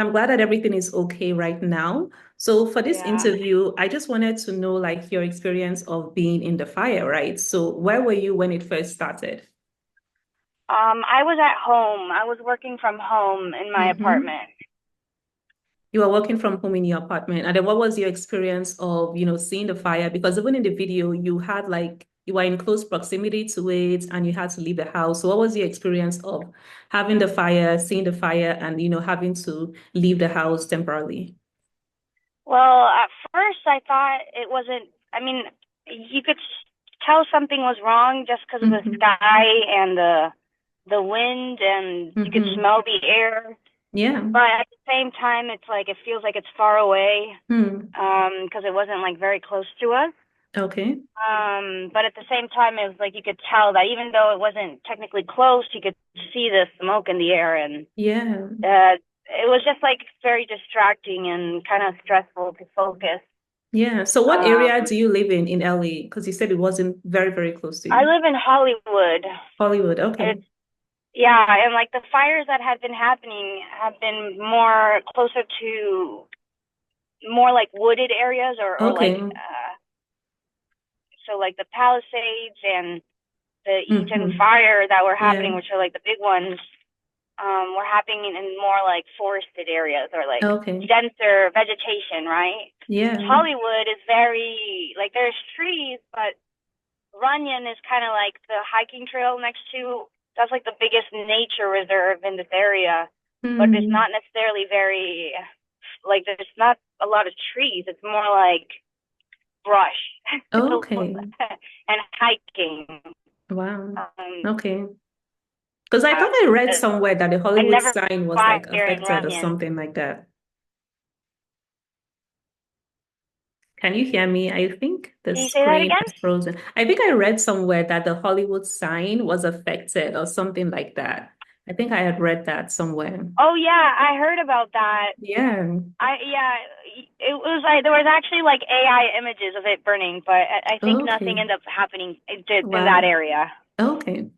I'm glad that everything is okay right now. So for this Yeah. interview, I just wanted to know like your experience of being in the fire, right? So where were you when it first started? I was at home. I was working from home in my Mm-hmm. apartment. You were working from home in your apartment. And then what was your experience of, seeing the fire? Because even in the video, you had like you were in close proximity to it and you had to leave the house. So what was your experience of having the fire, seeing the fire, and having to leave the house temporarily? Well, at first I thought it wasn't, I mean, you could tell something was wrong just because of the Mm-hmm. sky and the wind, and you could Mm-hmm. smell the air. Yeah. But at the same time, it's like it feels like it's far away, Hmm. because it wasn't like very close to us. Okay. But at the same time, it was like you could tell that even though it wasn't technically close, you could see the smoke in the air, and Yeah. it was just like very distracting and kind of stressful to focus. Yeah. So what area Um, do you live in LA? Because you said it wasn't very, very close to I you. live in Hollywood. Hollywood. Okay. It's Yeah, and like the fires that have been happening have been more closer to more like wooded areas, or like Okay. so like the Palisades and the Eaton Mm-hmm. fire that were Yeah. happening, which are like the big ones, were happening in more like forested areas or like Okay. denser vegetation, right? Yeah. Hollywood is very like there's trees, but Runyon is kind of like the hiking trail next to, that's like the biggest nature reserve in this area, but it's Hmm. not necessarily very like there's not a lot of trees. It's more like brush Okay. and hiking. Wow. Um, Okay. Because I uh, thought I read somewhere that the I Hollywood never sign was fire like in affected or Runyon. something like that. Can you hear me? I think the Can you say that screen again? is frozen. I think I read somewhere that the Hollywood sign was affected or something like that. I think I had read that somewhere. Oh yeah, I heard about that. Yeah. Yeah, it was like there was actually like AI images of it burning, but I think nothing Okay. ended up happening in that Wow. area. Okay.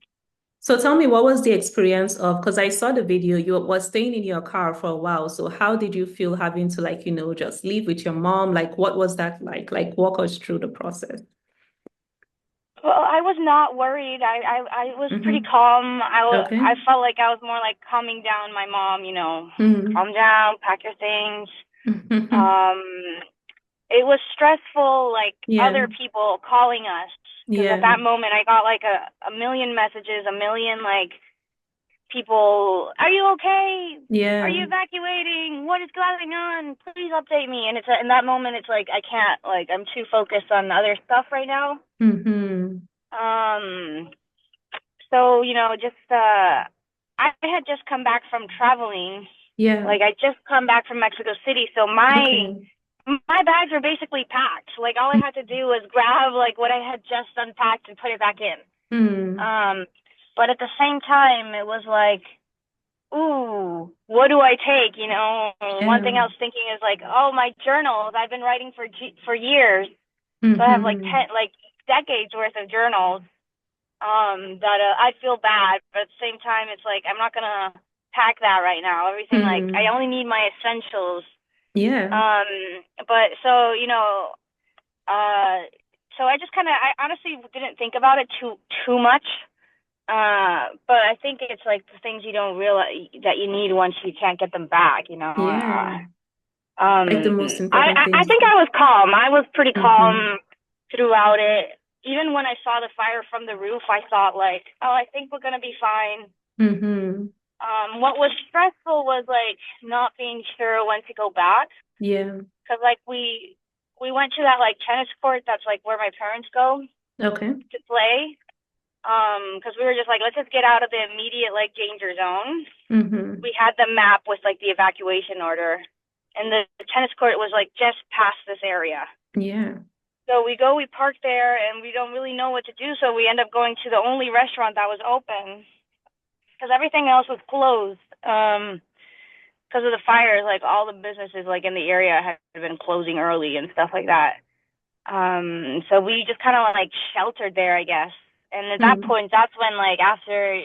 So tell me, what was the experience of, because I saw the video, you were staying in your car for a while. So how did you feel having to like, just leave with your mom? Like, what was that like? Like, walk us through the process. Well, I was not worried. I was pretty Mm-hmm. calm. Okay. I felt like I was more like calming down my mom, Mm-hmm. calm down, pack your things. Mm-hmm. Um, it was stressful, like Yeah. other people calling us, because at Yeah. that moment I got like a million messages, a million like people, are you okay? Are Yeah. you evacuating? What is going on? Please update me. And in that moment, it's like I can't, like I'm too focused on other stuff right now. Mm-hmm. Um, so just I had just come back from traveling. Yeah. Like I just come back from Mexico City, so Okay. my bags were basically packed. Like all I had to do was grab like what I had just unpacked and put it back in. Mm. Um, but at the same time, it was like, ooh, what do I take? One thing Yeah. I was thinking is like, oh, my journals. I've been writing for years, so I have like Mm-hmm. decades worth of journals. That I feel bad, but at the same time, it's like I'm not gonna pack that right now. Everything like I Mm. only need my essentials. Yeah. But uh, so I just kind of I honestly didn't think about it too much. But I think it's like the things you don't realize that you need once you can't get them back. Yeah. Like the most important I things. think I was calm. I was pretty Mm-hmm. calm throughout it. Even when I saw the fire from the roof, I thought like, oh, I think we're gonna be fine. Mm-hmm. What was stressful was like not being sure when to go back, Yeah. because like we went to that like tennis court that's like where my parents go Okay. to play. Because we were just like, let's just get out of the immediate like danger zone. Mm-hmm. We had the map with like the evacuation order, and the tennis court was like just past this area. Yeah. So we park there, and we don't really know what to do. So we end up going to the only restaurant that was open because everything else was closed. Because of the fires, like all the businesses like in the area had been closing early and stuff like that. So we just kind of like sheltered there, I guess. And at that Mm. point, that's when like after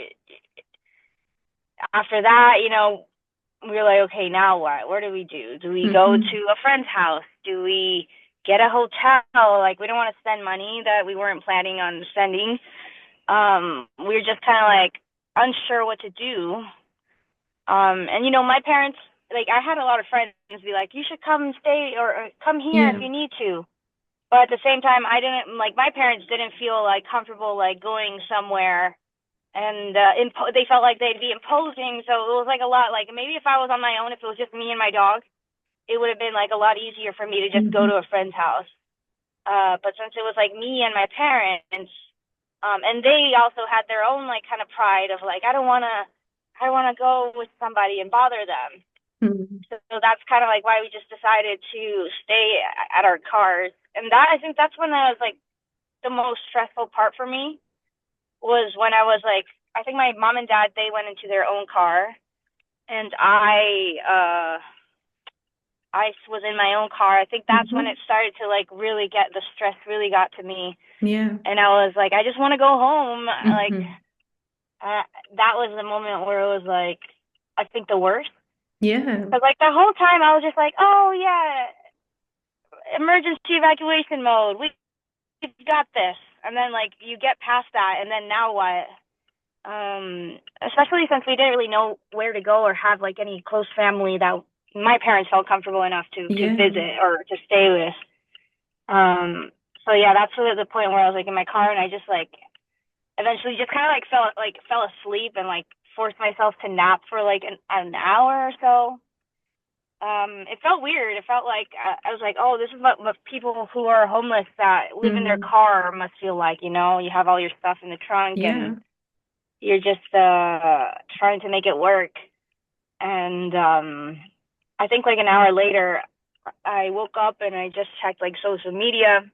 that, we were like, okay, now what? What do we do? Do we go Mm-hmm. to a friend's house? Do we get a hotel? Like, we don't want to spend money that we weren't planning on spending. We were just kind of like unsure what to do. And my parents, like, I had a lot of friends be like, you should come stay or come here if Yeah. you need to. But at the same time, I didn't like my parents didn't feel like comfortable like going somewhere, and they felt like they'd be imposing. So it was like a lot. Like maybe if I was on my own, if it was just me and my dog, it would have been like a lot easier for me to just go Mm-hmm. to a friend's house. But since it was like me and my parents, and they also had their own like kind of pride of like I don't wanna go with somebody and bother them. Mm-hmm. So that's kind of like why we just decided to stay at our cars. And that I think that's when that was like the most stressful part for me was when I was like I think my mom and dad they went into their own car and I was in my own car. I think that's when Mm-hmm. it started to like really get the stress really got to me. Yeah. And I was like I just want to go home. Like Mm-hmm. uh, that was the moment where it was like I think the worst. Yeah. Because like the whole time I was just like, oh yeah, emergency evacuation mode. We've got this. And then like you get past that, and then now what? Especially since we didn't really know where to go or have like any close family that my parents felt comfortable enough to Yeah. visit or to stay with. So yeah, that's the point where I was like in my car, and I just like eventually just kind of like fell asleep and like forced myself to nap for like an hour or so. It felt weird. It felt like I was like, oh, this is what people who are homeless that live in their Mm-hmm. car must feel like. You have all your stuff in the trunk and Yeah. you're just trying to make it work. And I think like an hour later, I woke up and I just checked like social media.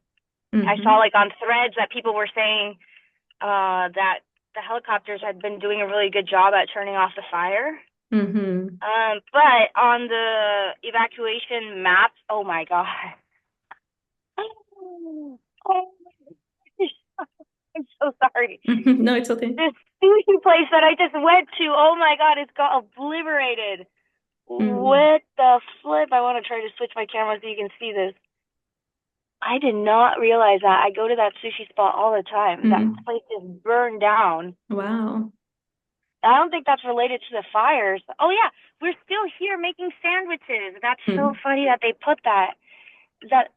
I saw Mm-hmm. like on threads that people were saying that the helicopters had been doing a really good job at turning off the fire. Mm-hmm. But on the evacuation map, oh my God. Oh, I'm so sorry. No, it's okay. This sushi place that I just went to, oh my God, it's got obliterated. Mm. What the flip? I want to try to switch my camera so you can see this. I did not realize that. I go to that sushi spot all the time. That Mm. place is burned down. Wow. I don't think that's related to the fires. Oh yeah, we're still here making sandwiches. That's so Mm. funny that they put that. That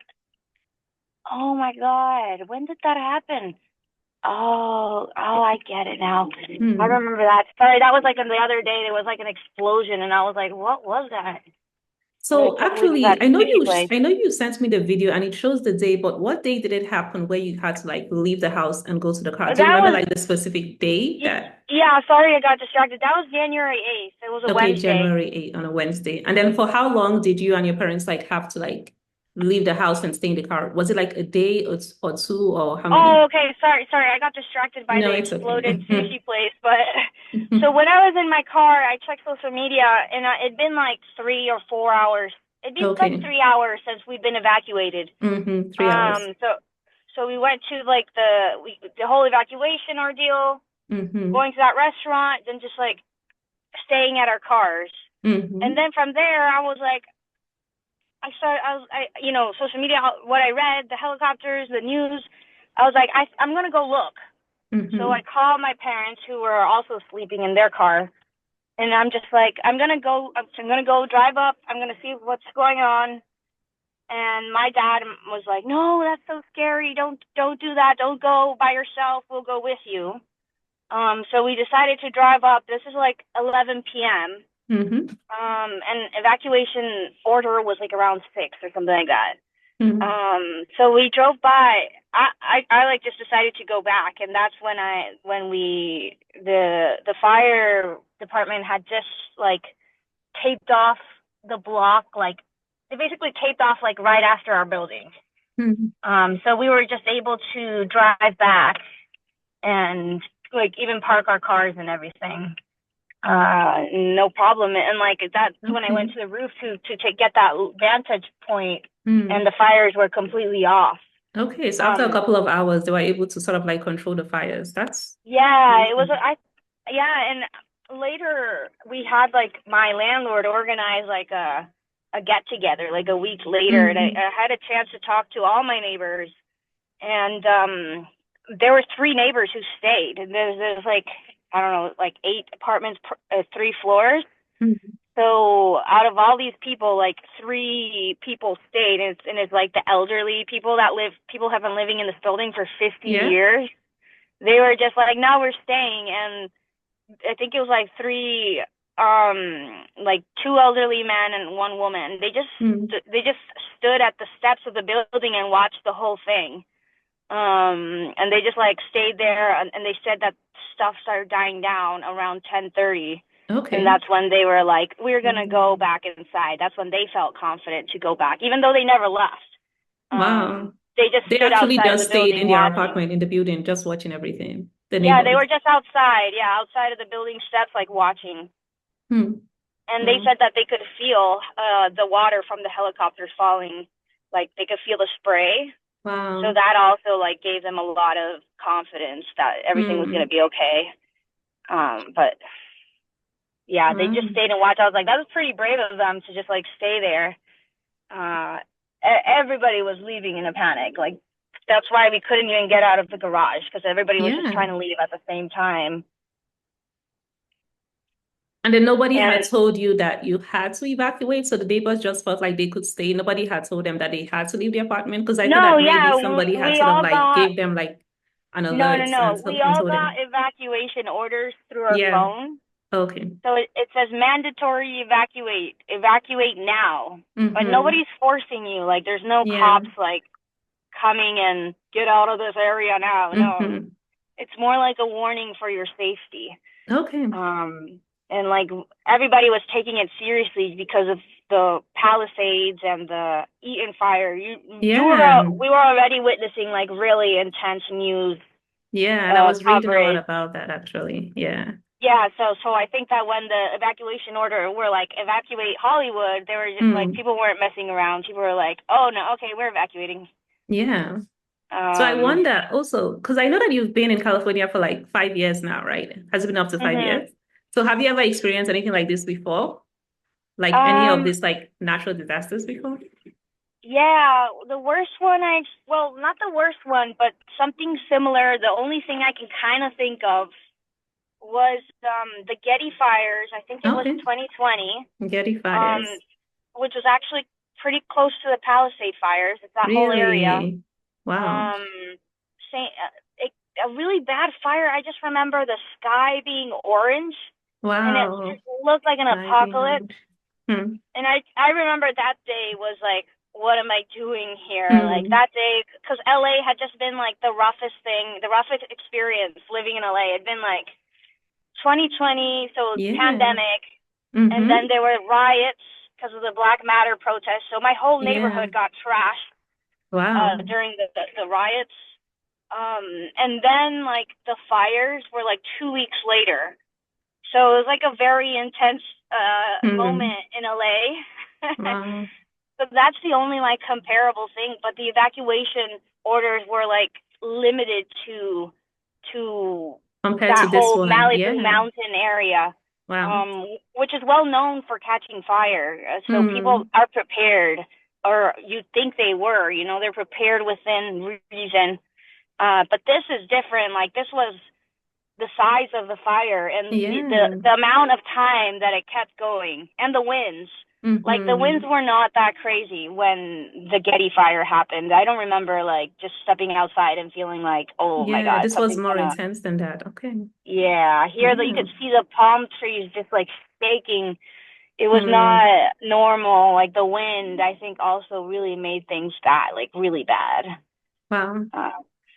oh my God, when did that happen? Oh, I get it now. I Mm. remember that. Sorry, that was like on the other day. There was like an explosion, and I was like, "What was that?" But I So can't believe it's that actually, I know sushi you place. I know you sent me the video and it shows the day, but what day did it happen where you had to like leave the house and go to the car? Do you That remember was, like the specific day that yeah. Sorry, I got distracted. That was January 8th. It was a okay, Wednesday. January 8th on a Wednesday. And then for how long did you and your parents like have to like leave the house and stay in the car? Was it like a day or two or how Oh, many? okay. Sorry. I got distracted by No, the it's exploded okay. sushi place. But so when I was in my car, I checked social media, and it'd been like 3 or 4 hours. It'd been like Okay. 3 hours since we'd been evacuated. 3 hours. So we went to like the whole evacuation ordeal, Mm-hmm. going to that restaurant, then just like staying at our cars. And Mm-hmm. then from there, I was like, social media, what I read, the helicopters, the news. I was like, I'm gonna go look. So I Mm-hmm. called my parents who were also sleeping in their car, and I'm just like, I'm gonna go drive up. I'm gonna see what's going on. And my dad was like, "No, that's so scary. Don't do that. Don't go by yourself. We'll go with you." So we decided to drive up. This is like 11 p.m. Mm-hmm. And evacuation order was like around 6 or something like that. Mm-hmm. So we drove by. I like just decided to go back, and that's when the fire department had just like taped off the block, like they basically taped off like right after our building. Mm-hmm. So we were just able to drive back and like even park our cars and everything. No problem. And like that's when I went Okay. to the roof to get that vantage point, and Mm. the fires were completely off. Okay, so after a Um, couple of hours, they were able to sort of like control the fires. That's yeah, it was. amazing. Yeah, and later we had like my landlord organize like a get together like a week later, and Hmm. I had a chance to talk to all my neighbors, and there were three neighbors who stayed, and there's like I don't know like eight apartments, three floors. Hmm. So out of all these people, like three people stayed, and it's like the elderly people that live. People have been living in this building for 50 Yeah. years. They were just like, no, we're staying, and I think it was like three, like two elderly men and one woman. Hmm. They just stood at the steps of the building and watched the whole thing. And they just like stayed there, and they said that stuff started dying down around 10:30. And Okay. that's when they were like, we're going to go Mm. back inside. That's when they felt confident to go back, even though they never left. Wow. They just They stood actually outside of just the stayed building in their watching. apartment in the building, just watching everything. The Yeah, they neighbors. were just outside. Yeah, outside of the building steps, like watching. Hmm. And they Wow. said that they could feel the water from the helicopters falling. Like they could feel the spray. So Wow. that also like gave them a lot of confidence that everything was going Hmm. to be okay. But yeah, they Wow. just stayed and watched. I was like, that was pretty brave of them to just like stay there. Uh, Everybody was leaving in a panic. Like that's why we couldn't even get out of the garage because everybody was just Yeah. trying to leave at the same time. And then nobody had And told you that you had to evacuate. So the neighbors just felt like they could stay. Nobody had told them that they had to leave the apartment. Because I thought no, that maybe yeah, somebody had we sort of all like got gave them like an no, no, alert no. We and all told got them. evacuation orders through our Yeah. phone. Okay. So it says mandatory evacuate now. But Mm-hmm. nobody's forcing you. Like there's no Yeah. cops like coming and get out of this area now. No. Mm-hmm. It's more like a warning for your safety. Okay. And like everybody was taking it seriously because of the Palisades and the Eaton fire. Yeah. We were already witnessing like really intense news Yeah. And I was reading a lot coverage. about that actually. Yeah. Yeah, so I think that when the evacuation order were like evacuate Hollywood, they were just, like Hmm. people weren't messing around. People were like, "Oh no, okay, we're evacuating." Yeah. So I Um, wonder also, because I know that you've been in California for like 5 years now, right? Has it been up to five mhm. years? So have you ever experienced anything like this before? Like any of Um, these like natural disasters before? yeah, the worst one well, not the worst one, but something similar. The only thing I can kind of think of was the Getty fires. I think it was Okay. 2020. Getty Um, fires. which was actually pretty close to the Palisade fires. It's that whole area. Really? Wow. Um, say, a really bad fire. I just remember the sky being orange, and it Wow. just looked like an Diving apocalypse. out. Hmm. And I remember that day was like, what am I doing here? Like Hmm. that day, because LA had just been like the roughest thing, the roughest experience living in LA. It had been like 2020, so Yeah. pandemic, and then Mm-hmm. there were riots because of the Black Matter protests. So my whole Yeah. neighborhood got trashed Wow. during the riots. And then like the fires were like 2 weeks later. So it was like a very intense Hmm. moment in LA. Wow. So that's the only like comparable thing. But the evacuation orders were like limited to Compared to that this whole one. Malibu Yeah. Mountain area, Wow. which is well known for catching fire. So people Hmm. are prepared, or you'd think they were. You know, they're prepared within reason. But this is different. Like this was the size of the fire and Yeah. the amount of time that it kept going and the winds. Like the winds Hmm. were not that crazy when the Getty fire happened. I don't remember like just stepping outside and feeling like, oh my Yeah. God, This was something's more gonna. intense than that. Okay. Yeah, here that you Yeah. could see the palm trees just like shaking. It was Hmm. not normal. Like the wind, I think also really made things bad, like really bad. Wow. Uh,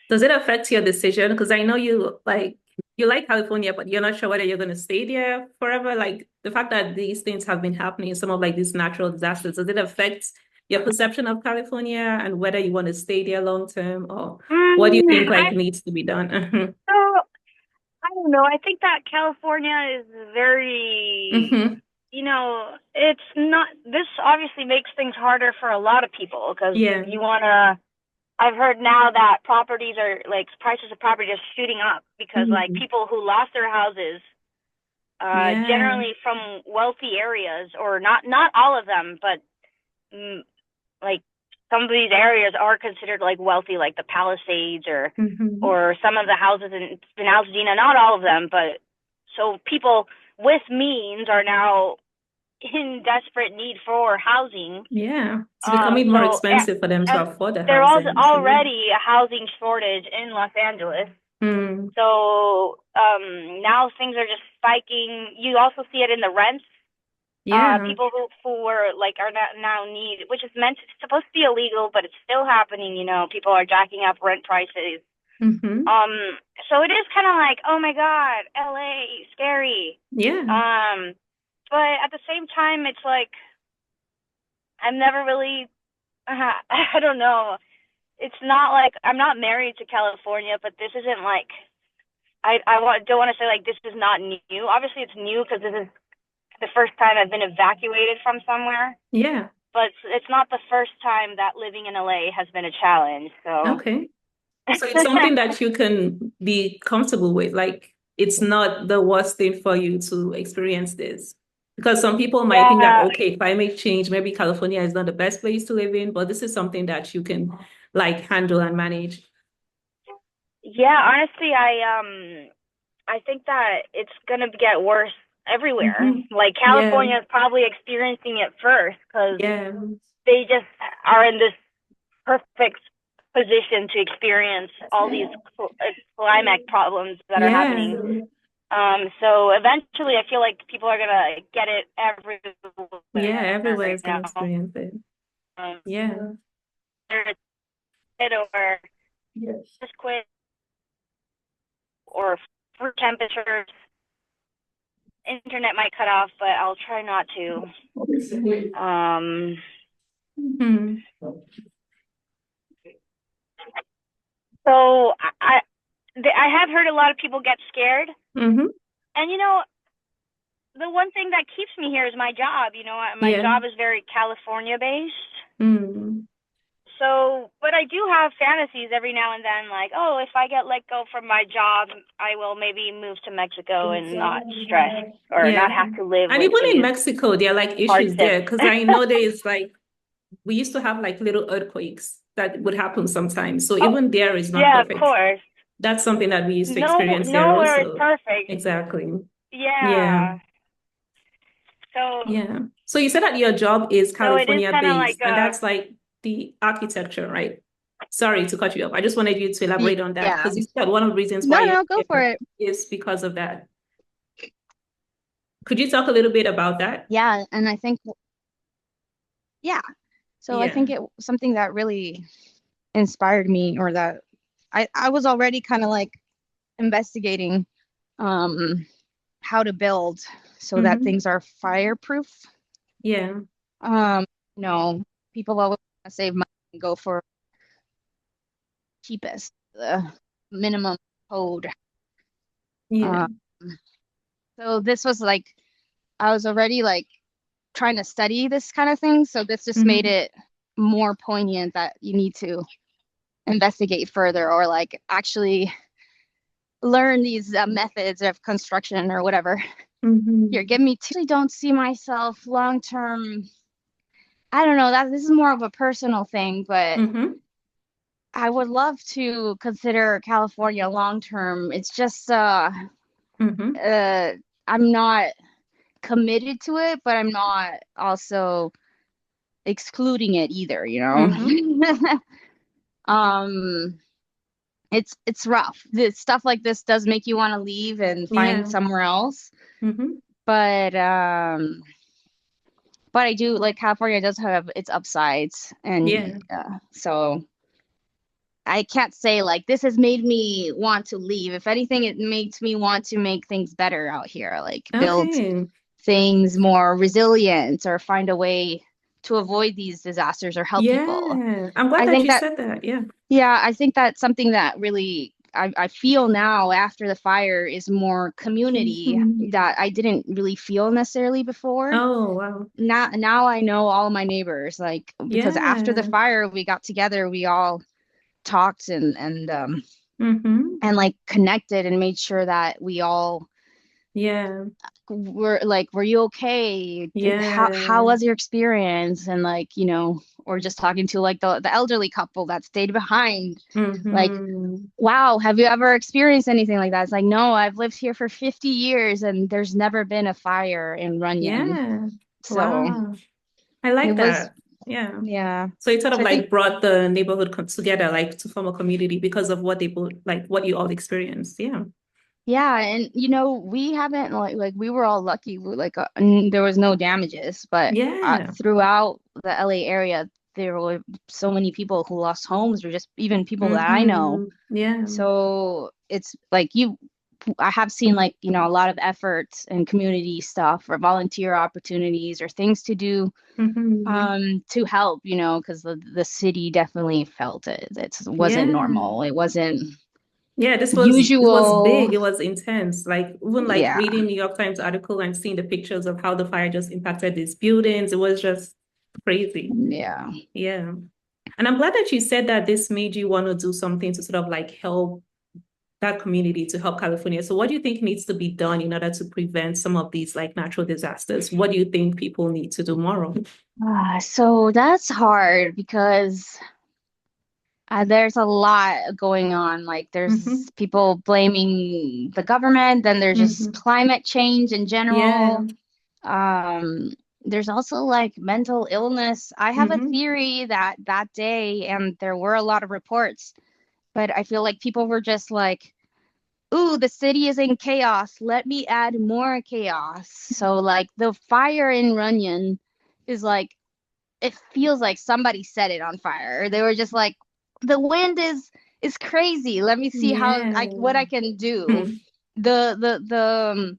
Does it affect your decision? Because I know you like California, but you're not sure whether you're going to stay there forever. Like the fact that these things have been happening, some of like these natural disasters, does it affect your perception of California and whether you want to stay there long term, or what do you think like I needs to be done? so I don't know. I think that California is very, Hmm. it's not. This obviously makes things harder for a lot of people because Yeah. you wanna. I've heard now that properties are like prices of property are shooting up because like Mhm. people who lost their houses Yeah. generally from wealthy areas, or not all of them, but mm, like some of these areas are considered like wealthy, like the Palisades, Hmm. or some of the houses in Altadena. Not all of them, but so people with means are now in desperate need for housing. Yeah. It's becoming more So expensive for them to afford the there was housing. So yeah. already a housing shortage in Los Angeles. Mm. So now things are just spiking. You also see it in the rents. Yeah. People who were like are now need, which is meant it's supposed to be illegal, but it's still happening. People are jacking up rent prices. Hmm. So it is kind of like, oh my God, LA, scary. Yeah. Um, but at the same time, it's like I'm never really, I don't know. It's not like I'm not married to California, but this isn't like don't want to say like this is not new. Obviously, it's new because this is the first time I've been evacuated from somewhere, Yeah. but it's not the first time that living in LA has been a challenge. So Okay. So it's something that you can be comfortable with. Like it's not the worst thing for you to experience this. Because some people might think that, yeah, okay, climate change, maybe California is not the best place to live in, but this is something that you can like handle and manage. yeah. Honestly, I think that it's gonna get worse everywhere. Hmm. Like Yeah. California is probably experiencing it first because Yeah. they just are in this perfect position to experience all these climate problems that are happening. Yeah. So eventually, I feel like people are gonna get it Yeah. everywhere Everywhere right is gonna now. experience it. Um, Yeah. Whether it's it or Yes. just quit or fruit temperatures. Internet might cut off, but I'll try not to. Um, Hmm. so I have heard a lot of people get scared, Hmm. and the one thing that keeps me here is my job. My Yeah. job is very California based. Mm. So, but I do have fantasies every now and then, like, oh, if I get let go from my job, I will maybe move to Mexico and not stress or not Yeah. have to live And with even in these Mexico, there are like issues hardships. there because I know there is like we used to have like little earthquakes that would happen sometimes. So Oh, even there is not yeah, of perfect. course. That's something that we used to No, experience there nowhere is also. perfect. Exactly. Yeah. Yeah. So, Yeah. So you said that your job is so it is California kind of like based, and that's like the architecture, right? Sorry to cut you off. I just wanted you to elaborate on that Yeah. because you said one of the reasons why No, you're no, go for here it. is because of that. Could you talk a little bit about that? Yeah, and I think yeah. So I Yeah. think it something that really inspired me, or that I was already kind of like investigating um how to build so that Hmm. things are fireproof. Yeah. Um, you know, people always want to save money and go for cheapest, the minimum code. Yeah. Um, so this was like I was already like trying to study this kind of thing, so this just made Hmm. it more poignant that you need to investigate further, or like actually learn these methods of construction or whatever. Here, Hmm. give me two. I don't see myself long term. I don't know that this is more of a personal thing, but Hmm. I would love to consider California long term. It's just Hmm. uh I'm not committed to it, but I'm not also excluding it either, you Hmm. know? um it's rough. This stuff like this does make you want to leave and find Yeah. somewhere else. Hmm. But but I do like California does have its upsides, and Yeah. so I can't say like this has made me want to leave. If anything, it makes me want to make things better out here, like build Okay. things more resilient or find a way to avoid these disasters or help people. Yeah. I'm glad I that think you that said that. Yeah. Yeah, I think that's something that really I feel now after the fire is more community Hmm. that I didn't really feel necessarily before. Oh, wow. Now I know all my neighbors, like because after the Yeah. fire we got together, we all talked Hmm. and like connected and made sure that we all Yeah. Were you okay? How Yeah. was your experience? And like, or just talking to like the elderly couple that stayed behind. Like, Mm-hmm. wow, have you ever experienced anything like that? It's like, no, I've lived here for 50 years and there's never been a fire in Runyon. Yeah. So Wow. I it like was, that. Yeah. yeah. So it sort of So I think, like brought the neighborhood together, like to form a community because of what they both, like what you all experienced. Yeah. yeah, and we haven't like we were all lucky. There was no damages, but Yeah. throughout the LA area, there were so many people who lost homes, or just even people that I know. Mm-hmm. Yeah. So it's like I have seen like, a lot of efforts and community stuff or volunteer opportunities or things to do Mm-hmm. to help, because the city definitely felt it. It wasn't Yeah. normal. It wasn't Yeah, this was usual. big. It was intense. Like even like Yeah. reading New York Times article and seeing the pictures of how the fire just impacted these buildings. It was just crazy. Yeah. Yeah. And I'm glad that you said that this made you want to do something to sort of like help that community, to help California. So what do you think needs to be done in order to prevent some of these like natural disasters? What do you think people need to do more of? So that's hard because there's a lot going on. Like Mm-hmm. there's people blaming the government, then there's just Mm-hmm. climate change in Yeah. general. Um, there's also like mental illness. I have a Mm-hmm. theory that that day, and there were a lot of reports, but I feel like people were just like, ooh, the city is in chaos. Let me add more chaos. So like the fire in Runyon is like, it feels like somebody set it on fire. They were just like, the wind is crazy. Let me see how I Yeah. what I can do. Hmm.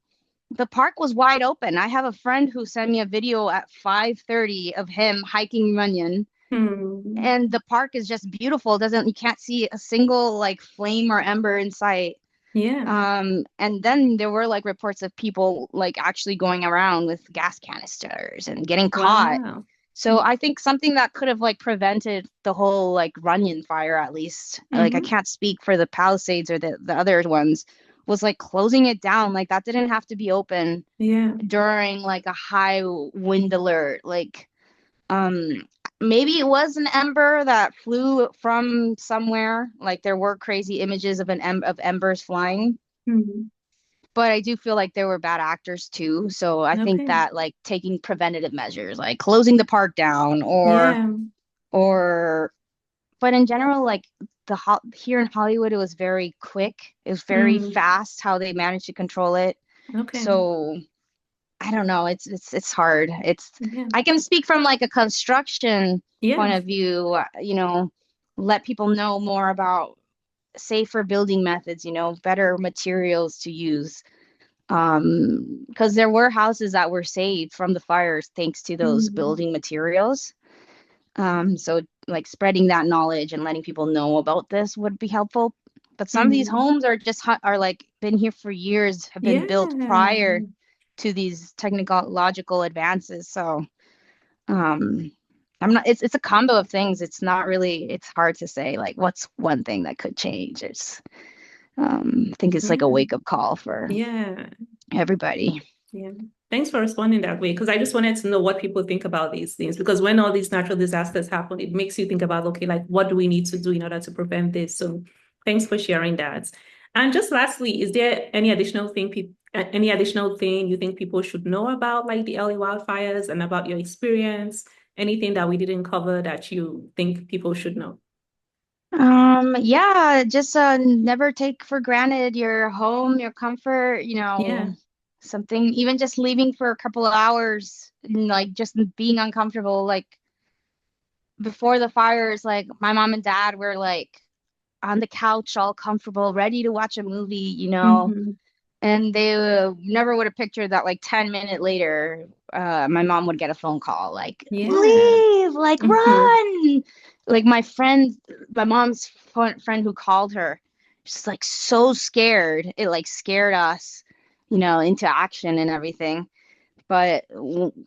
The park was wide open. I have a friend who sent me a video at 5:30 of him hiking Runyon, Hmm. and the park is just beautiful. Doesn't You can't see a single like flame or ember in sight. Yeah. And then there were like reports of people like actually going around with gas canisters and getting caught. Wow. So I think something that could have like prevented the whole like Runyon fire, at least, like I Mm-hmm. can't speak for the Palisades or the other ones, was like closing it down. Like that didn't have to be open Yeah. during like a high wind alert. Like um maybe it was an ember that flew from somewhere. Like there were crazy images of of embers flying, Hmm. but I do feel like there were bad actors too. So I think Okay. that like taking preventative measures, like closing the park down, Yeah. or but in general, like here in Hollywood, it was very quick. It was very Mm. fast how they managed to control it. Okay. So I don't know. It's hard. Yeah. I can speak from like a construction Yeah. point of view, let people know more about safer building methods, better materials to use. Because there were houses that were saved from the fires thanks to those Mm. building materials. So like spreading that knowledge and letting people know about this would be helpful. But some of these Mm. homes are just are like been here for years, have been built Yeah. prior to these technological advances. So um I'm not it's a combo of things. It's not really it's hard to say like what's one thing that could change. It's I think it's like a Yeah. wake-up call for Yeah. everybody. Yeah. Thanks for responding that way, because I just wanted to know what people think about these things. Because when all these natural disasters happen, it makes you think about, okay, like what do we need to do in order to prevent this? So thanks for sharing that. And just lastly, is there any additional thing you think people should know about like the LA wildfires and about your experience? Anything that we didn't cover that you think people should know? Yeah, just never take for granted your home, your comfort, Yeah. something, even just leaving for a couple of hours, and, like just being uncomfortable. Like before the fires, like my mom and dad were like on the couch, all comfortable, ready to watch a movie, Hmm. and they never would have pictured that like 10 minutes later, my mom would get a phone call like, Yeah. leave, like Hmm. run. Like my mom's friend who called her, she's like so scared. It like scared us, into action and everything. But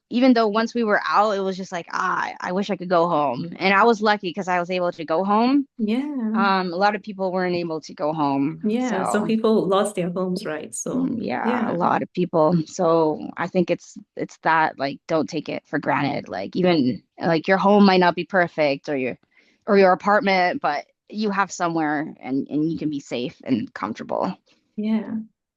even though once we were out, it was just like, I wish I could go home. And I was lucky because I was able to go home. Yeah. A lot of people weren't able to go home. Yeah. Some So people lost their homes, right? So yeah, a yeah. lot of people. So I think it's that, like, don't take it for granted. Like, even like your home might not be perfect, or your apartment, but you have somewhere, and you can be safe and comfortable. Yeah.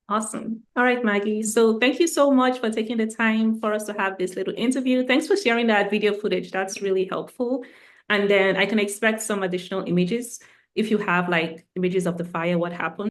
Awesome. All right, Maggie. So thank you so much for taking the time for us to have this little interview. Thanks for sharing that video footage. That's really helpful. And then I can expect some additional images if you have like images of the fire, what happened.